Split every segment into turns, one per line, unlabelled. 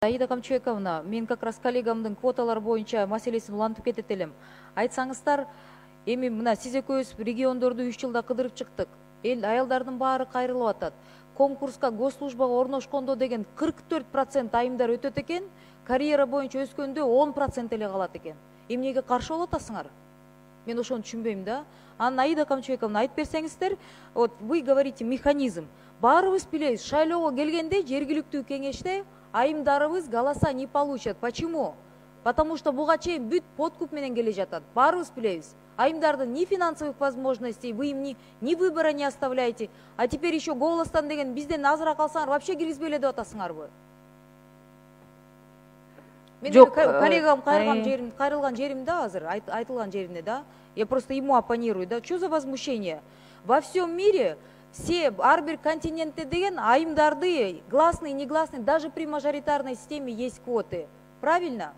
Аида Камчыбековна, мен как раз коллегамдын квоталар боюнча маселесин улантып кетет элем. Айтсаңыздар, эми мына сиз экөөбүз региондорду 3 жылда кыдырып чыктык. Эл аялдардын баары кайрылып атат. Конкурска госслужбага орношкондо деген 44% айымдар өтөт экен, карьера боюнча өскөндө 10% эле калат экен. Эмнеге каршы болуп атасыңар? Мен ошону түшүнбөйм да. Анан Аида Камчыбековна айтып берсеңиздер, вот вы говорите механизм. Баарыбыз билебиз, шайлоого келгенде жергиликтүү кеңеште айымдарыбыз голоса не получат. Почему? Потому что буга чейин бүт подкуп менен келе жатат. Баарыбыз билебиз. Айымдардын ни финансовых возможностей, вы им ни выбора не оставляете. А теперь еще голостан деген бизден азыраак алсаңар вообще киргизбей эле деп атасыңарбы? Мен коллегам кайрылган жеримде азыр, айтылган жеримде да. Я просто ему оппонирую, да. Что за возмущение? Во всем мире все, ар бир континентте деген айымдарды, гласные, негласные, даже при мажоритарной системе есть квоты. Правильно?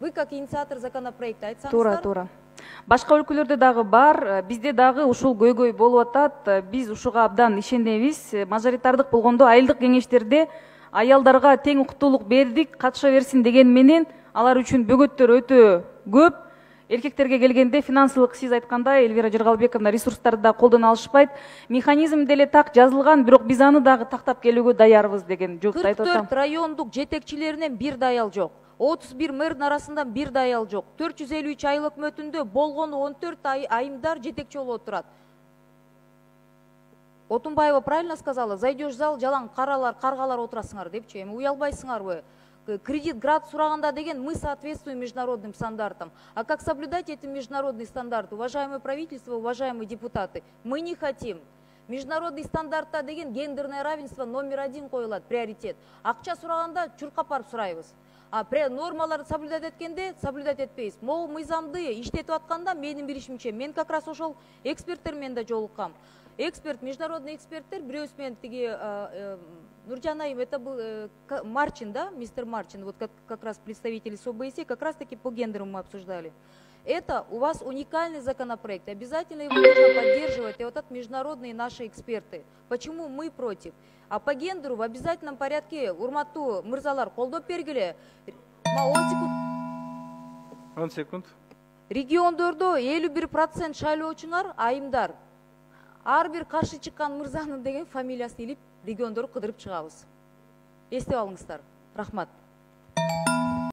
Вы как инициатор законопроекта айтсаңыздар.
Туура. Башка өлкөлөрдө дагы бар, бизде дагы ушул көйгөй болуп атат. Биз ушуга абдан ишенебиз. Мажоритардык болгондо айылдык кеңештерде аялдарга тең укуктуулук бердик, катыша берсин деген менен алар үчүн бөгөттөр өтө көп. Эркектерге келгенде финансылык, сиз айткандай, Эльвира Жыргалбековна, ресурстарды да колдоно алышпайт. Механизм деле так жазылган, бирок биз аны дагы тактап келүүгө даярбыз деген жолду айтып атам.
44 райондук жетекчилеринен бир да аял жок. 31 мэрдин арасынан бир да аял жок. 453 айыл өкмөтүндө болгону 14 айымдар жетекчи болуп турат. Отунбаева правильно сказала, зайдешь в зал, жалаң каргалар отурасыңар депчи. Эми уялбайсыңарбы? Кредит грант сураганда деген мы соответствуем международным стандартам. А как соблюдать эти международные стандарты? Уважаемое правительство, уважаемые депутаты, мы не хотим. Международный стандартта деген гендерное равенство №1 коюлат, приоритет. Акча сураганда чуркап барып сурайбыз. А нормаларды соблюдать эткенде соблюдать этпейбиз. Могу мыйзамды иштетип атканда менин билишимче, мен как раз ошол эксперттер менен да жолуккам. Эксперт, международный эксперттер, бирөөсү менен тиги Нуржан Айым, это был Марчин, да, мистер Марчин, вот как раз представители СОБСЕ, как раз таки по гендеру мы обсуждали. Это у вас уникальный законопроект, обязательно его нужно поддерживать, и вот это международные наши эксперты. Почему мы против? А по гендеру в обязательном порядке урматтуу мырзалар колдоп бергиле.
10 секунд.
Региондордо 51% шайлоочуңар айымдар. Ар бир каршы чыккан мырзанын деген фамилиясын илип региондорду кыдырып чыгабыз. Эстеп алыңыздар. Рахмат.